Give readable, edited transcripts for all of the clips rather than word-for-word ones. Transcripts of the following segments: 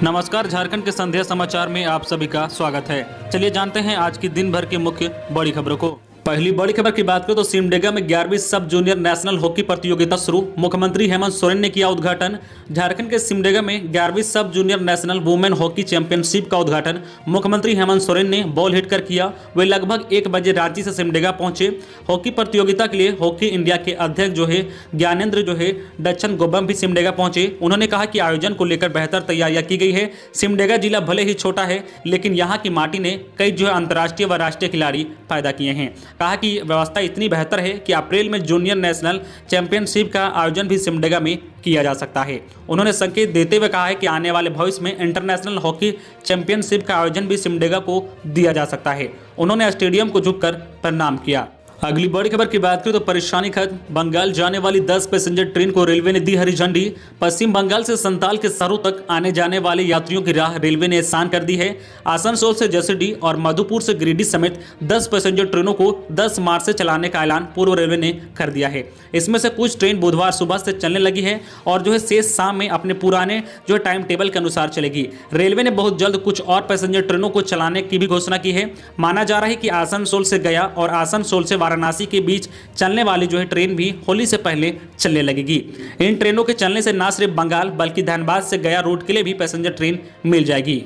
नमस्कार, झारखंड के संध्या समाचार में आप सभी का स्वागत है। चलिए जानते हैं आज की दिन भर की मुख्य बड़ी खबरों को। पहली बड़ी खबर की बात करें तो सिमडेगा में 11वीं सब जूनियर नेशनल हॉकी प्रतियोगिता शुरू। मुख्यमंत्री हेमंत सोरेन ने किया उद्घाटन। झारखंड के सिमडेगा में 11वीं सब junior national women hockey championship का उद्घाटन मुख्यमंत्री हेमंत सोरेन ने बॉल हिट कर किया। वे लगभग 1 बजे रांची से सिमडेगा पहुंचे। हॉकी प्रतियोगिता के लिए हॉकी इंडिया के अध्यक्ष ज्ञानेंद्र दक्षन गोबम भी सिमडेगा पहुंचे। उन्होंने कहा कि आयोजन को लेकर बेहतर तैयारियां की गई है। सिमडेगा जिला भले ही छोटा है, लेकिन यहाँ की माटी ने कई अंतर्राष्ट्रीय व राष्ट्रीय खिलाड़ी पैदा किए हैं। कहा कि व्यवस्था इतनी बेहतर है कि अप्रैल में जूनियर नेशनल चैंपियनशिप का आयोजन भी सिमडेगा में किया जा सकता है। उन्होंने संकेत देते हुए कहा है कि आने वाले भविष्य में इंटरनेशनल हॉकी चैंपियनशिप का आयोजन भी सिमडेगा को दिया जा सकता है। उन्होंने स्टेडियम को झुककर प्रणाम किया। अगली बड़ी खबर की बात करें तो परेशानी खत्म। बंगाल जाने वाली 10 पैसेंजर ट्रेन को रेलवे ने दी हरी झंडी। पश्चिम बंगाल से संताल के शहरों तक आने जाने वाले यात्रियों की राह रेलवे ने आसान कर दी है। आसनसोल से जसीडीह और मधुपुर से गिरिडीह समेत 10 पैसेंजर ट्रेनों को 10 मार्च से चलाने का ऐलान पूर्व रेलवे ने कर दिया है। इसमें से कुछ ट्रेन बुधवार सुबह से चलने लगी है और शेष शाम में अपने पुराने टाइम टेबल के अनुसार चलेगी। रेलवे ने बहुत जल्द कुछ और पैसेंजर ट्रेनों को चलाने की भी घोषणा की है। माना जा रहा है कि आसनसोल से गया और आसनसोल से वाराणसी के बीच चलने वाली ट्रेन भी होली से पहले चलने लगेगी। इन ट्रेनों के चलने से न सिर्फ बंगाल बल्कि धनबाद से गया रूट के लिए भी पैसेंजर ट्रेन मिल जाएगी।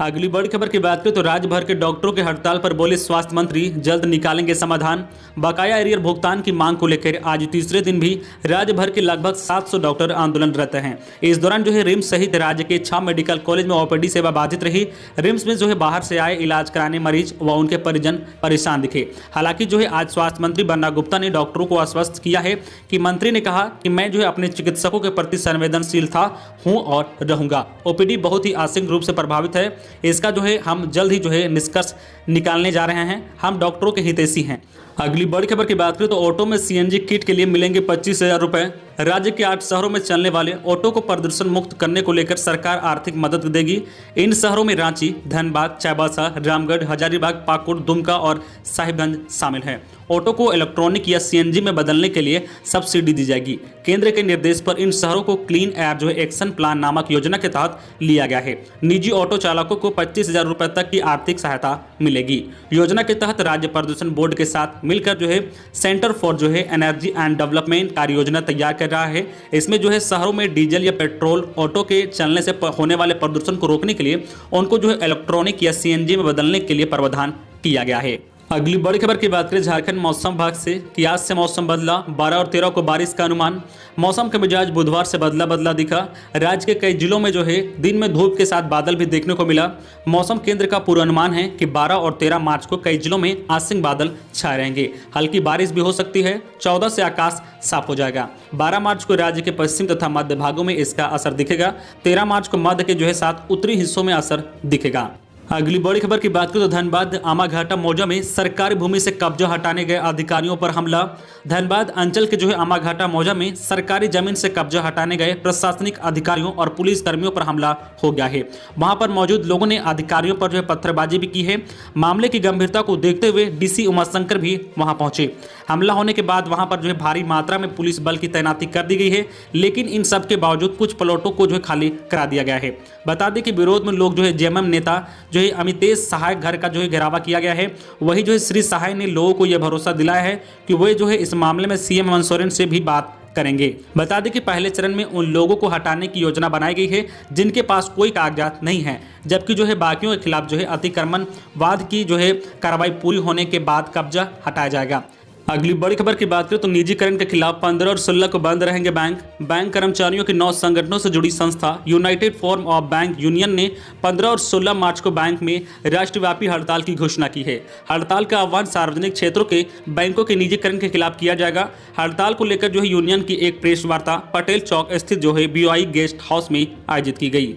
अगली बड़ी खबर की बात करें तो राज्य भर के डॉक्टरों के हड़ताल पर बोले स्वास्थ्य मंत्री, जल्द निकालेंगे समाधान। बकाया एरियर भुगतान की मांग को लेकर आज तीसरे दिन भी राज्य भर के लगभग 700 डॉक्टर आंदोलनरत हैं। इस दौरान रिम्स सहित राज्य के 6 मेडिकल कॉलेज में ओपीडी सेवा बाधित रही। रिम्स में बाहर से आए इलाज कराने मरीज व उनके परिजन परेशान दिखे। हालांकि आज स्वास्थ्य मंत्री बन्ना गुप्ता ने डॉक्टरों को आश्वस्त किया है कि मंत्री ने कहा कि मैं अपने चिकित्सकों के प्रति संवेदनशील था, हूँ और रहूंगा। ओपीडी बहुत ही आंशिक रूप से प्रभावित है। इसका हम जल्द ही निष्कर्ष निकालने जा रहे हैं। हम डॉक्टरों के हितैषी हैं। अगली बड़ी खबर की बात करें तो ऑटो में सीएनजी किट के लिए मिलेंगे 25,000 रुपए। राज्य के 8 शहरों में चलने वाले ऑटो को प्रदूषण मुक्त करने को लेकर सरकार आर्थिक मदद देगी। इन शहरों में रांची, धनबाद, चाईबासा, रामगढ़, हजारीबाग, पाकुड़, दुमका और साहिबगंज शामिल है। ऑटो को इलेक्ट्रॉनिक या सीएनजी में बदलने के लिए सब्सिडी दी जाएगी। केंद्र के निर्देश पर इन शहरों को क्लीन एयर एक्शन प्लान नामक योजना के तहत लिया गया है। निजी ऑटो चालकों को 25,000 रुपए तक की आर्थिक सहायता मिलेगी। योजना के तहत राज्य प्रदूषण बोर्ड के साथ मिलकर centre for energy and development कार्य योजना तैयार कर रहा है। इसमें शहरों में डीजल या पेट्रोल ऑटो के चलने से होने वाले प्रदूषण को रोकने के लिए उनको इलेक्ट्रॉनिक या सीएनजी में बदलने के लिए प्रावधान किया गया है। अगली बड़ी खबर की बात करें झारखंड मौसम विभाग से कि आज से मौसम बदला। 12 और 13 को बारिश का अनुमान। मौसम का मिजाज बुधवार से बदला बदला दिखा। राज्य के कई जिलों में दिन में धूप के साथ बादल भी देखने को मिला। मौसम केंद्र का पूर्वानुमान है कि 12 और 13 मार्च को कई जिलों में आंशिक बादल छाए रहेंगे। हल्की बारिश भी हो सकती है। 14 से आकाश साफ हो जाएगा। 12 मार्च को राज्य के पश्चिम तथा मध्य भागों में इसका असर दिखेगा। 13 मार्च को मध्य के साथ उत्तरी हिस्सों में असर दिखेगा। अगली बड़ी खबर की बात करें तो धनबाद आमाघाटा मौजा में सरकारी भूमि से कब्जा हटाने गए अधिकारियों पर हमला। धनबाद अंचल के आमाघाटा मौजा में सरकारी जमीन से कब्जा हटाने गए प्रशासनिक अधिकारियों और पुलिस कर्मियों पर हमला हो गया है। वहां पर मौजूद लोगों ने अधिकारियों पर पत्थरबाजी भी की है। मामले की गंभीरता को देखते हुए डीसी उमाशंकर भी वहां पहुंचे। हमला होने के बाद वहां पर भारी मात्रा में पुलिस बल की तैनाती कर दी गई है, लेकिन इन सब के बावजूद कुछ प्लॉटों को खाली करा दिया गया है। बता दें कि विरोध में लोग जेएमएम नेता अमितेश सहाय घर का घेरावा किया गया है। वही श्री सहाय ने लोगों को यह भरोसा दिलाया है कि वे इस मामले में सीएम हेमंत सोरेन से भी बात करेंगे। बता दें कि पहले चरण में उन लोगों को हटाने की योजना बनाई गई है जिनके पास कोई कागजात नहीं है, जबकि बाकियों के खिलाफ अतिक्रमण वाद की कार्रवाई पूरी होने के बाद कब्जा हटाया जाएगा। अगली बड़ी खबर की बात करें तो निजीकरण के खिलाफ 15 और 16 को बंद रहेंगे बैंक कर्मचारियों के 9 संगठनों से जुड़ी संस्था United forum of bank union ने 15 और 16 मार्च को बैंक में राष्ट्रव्यापी हड़ताल की घोषणा की है। हड़ताल का आह्वान सार्वजनिक क्षेत्रों के बैंकों के निजीकरण के खिलाफ किया जाएगा। हड़ताल को लेकर यूनियन की एक प्रेस वार्ता पटेल चौक स्थित बीओआई गेस्ट हाउस में आयोजित की गई।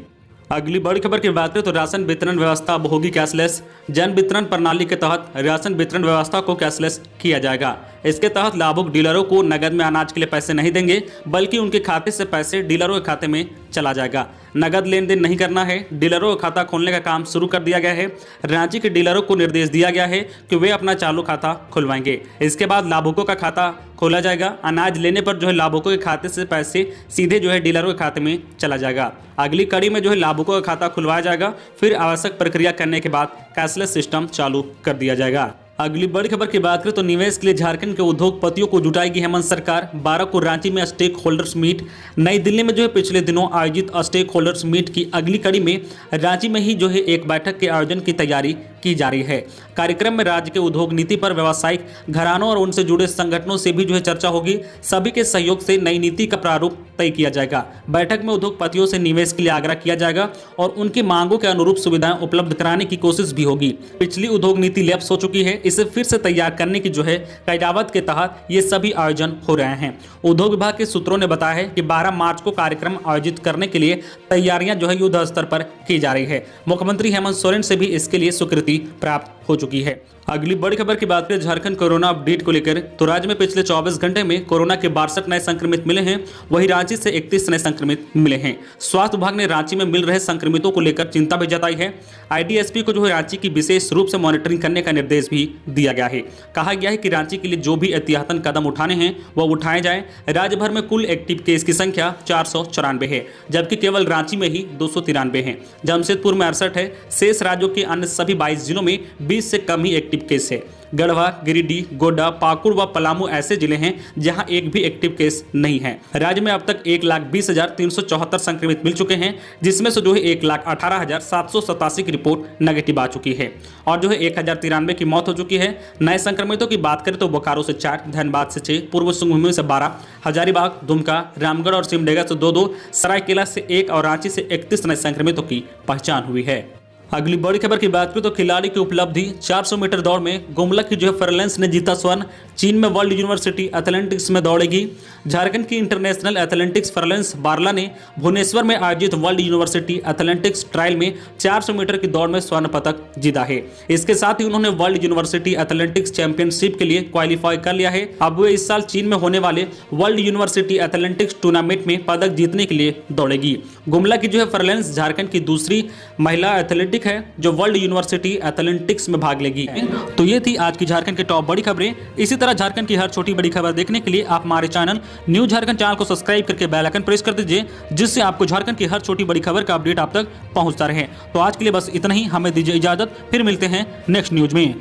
अगली बड़ी खबर की बात करें तो राशन वितरण व्यवस्था अब होगी कैशलेस। जन वितरण प्रणाली के तहत राशन वितरण व्यवस्था को कैशलेस किया जाएगा। इसके तहत लाभुक डीलरों को नगद में अनाज के लिए पैसे नहीं देंगे, बल्कि उनके खाते से पैसे डीलरों के खाते में चला जाएगा। नगद लेन देन नहीं करना है। डीलरों का खाता खोलने का काम शुरू कर दिया गया है। रांची के डीलरों को निर्देश दिया गया है कि वे अपना चालू खाता खुलवाएंगे। इसके बाद लाभुकों का खाता खोला जाएगा। अनाज लेने पर जो है लाभुकों के खाते से पैसे सीधे जो है डीलरों के खाते में चला जाएगा। अगली कड़ी में जो है लाभुकों का खाता खुलवाया जाएगा। फिर आवश्यक प्रक्रिया करने के बाद कैशलेस सिस्टम चालू कर दिया जाएगा। अगली बड़ी खबर की बात करें तो निवेश के लिए झारखंड के उद्योगपतियों को जुटाएगी हेमंत सरकार। 12 को रांची में स्टेक होल्डर्स मीट। नई दिल्ली में जो है पिछले दिनों आयोजित स्टेक होल्डर्स मीट की अगली कड़ी में रांची में ही जो है एक बैठक के आयोजन की तैयारी की जा रही है। कार्यक्रम में राज्य के उद्योग नीति पर व्यावसायिक घरानों और उनसे जुड़े संगठनों से भी जो है चर्चा होगी। सभी के सहयोग से नई नीति का प्रारूप तय किया जाएगा। बैठक में उद्योगपतियों से निवेश के लिए आग्रह किया जाएगा और उनकी मांगों के अनुरूप सुविधाएं उपलब्ध कराने की कोशिश भी होगी। पिछली उद्योग नीति लैप्स हो चुकी है, इसे फिर से तैयार करने की जो है कयावत के तहत ये सभी आयोजन हो रहे हैं। उद्योग विभाग के सूत्रों ने बताया है कि 12 मार्च को कार्यक्रम आयोजित करने के लिए तैयारियां जो है युद्ध स्तर पर की जा रही है। मुख्यमंत्री हेमंत सोरेन से भी इसके लिए स्वीकृति प्राप्त हो चुकी है। अगली बड़ी खबर की बात करें झारखंड कोरोना अपडेट को लेकर तो राज्य में पिछले 24 घंटे में कोरोना के 62 नए संक्रमित मिले हैं। वहीं रांची से 31 नए संक्रमित मिले हैं। स्वास्थ्य विभाग ने रांची में मिल रहे संक्रमितों को लेकर चिंता भी जताई है। आईडीएसपी को जो है रांची की विशेष रूप से मॉनिटरिंग करने का निर्देश भी दिया गया है। कहा गया है कि रांची के लिए जो भी एहतियातन कदम उठाने हैं वह उठाए जाए। राज्य भर में कुल एक्टिव केस की संख्या 494 है, जबकि केवल रांची में ही 293 है। जमशेदपुर में 68 है। शेष राज्यों के अन्य सभी 22 जिलों में 20 से कम ही एक्टिव केस है। गढ़वा, गिरिडीह, गोड्डा, पाकुड़ व पलामू ऐसे जिले हैं जहां एक भी एक्टिव केस नहीं है। राज्य में अब तक 1,20,374 संक्रमित मिल चुके हैं, जिसमें से जो है 1,18,787 की रिपोर्ट नेगेटिव आ चुकी है और जो है 1,093 की मौत हो चुकी है। नए संक्रमितों की बात करें तो बोकारो से 4, धनबाद से 6, पूर्व सिंहभूम से 12, हजारीबाग, दुमका, रामगढ़ और सिमडेगा से 2-2, सरायकेला से 1 और रांची से 31 नए संक्रमितों की पहचान हुई है। अगली बड़ी खबर की बात करें तो खिलाड़ी की उपलब्धि 400 मीटर दौड़ में गुमला की जो है फरलेंस ने जीता स्वर्ण। चीन में वर्ल्ड यूनिवर्सिटी एथलेटिक्स में दौड़ेगी। झारखंड की इंटरनेशनल एथलेटिक्स फरलेंस बारला ने भुवनेश्वर में आयोजित वर्ल्ड यूनिवर्सिटी एथलेटिक्स ट्रायल में 400 मीटर की दौड़ में स्वर्ण पदक जीता है। इसके साथ ही उन्होंने वर्ल्ड यूनिवर्सिटी एथलेटिक्स चैंपियनशिप के लिए क्वालिफाई कर लिया है। अब वे इस साल चीन में होने वाले वर्ल्ड यूनिवर्सिटी एथलेटिक्स टूर्नामेंट में पदक जीतने के लिए दौड़ेगी। गुमला की जो है फरलेंस झारखंड की दूसरी महिला एथलेटिक है जो वर्ल्ड यूनिवर्सिटी एथलेटिक्स में भाग लेगी। तो ये थी आज की झारखंड की टॉप बड़ी खबरें। इसी तरह झारखंड की हर छोटी बड़ी खबर देखने के लिए आप हमारे चैनल न्यू झारखंड चैनल को सब्सक्राइब करके बेल आइकन प्रेस कर दीजिए, जिससे आपको झारखंड की हर छोटी बड़ी खबर का अपडेट आप तक पहुंचता रहे। तो आज के लिए बस इतना ही। हमें दीजिए इजाजत, फिर मिलते हैं नेक्स्ट न्यूज में।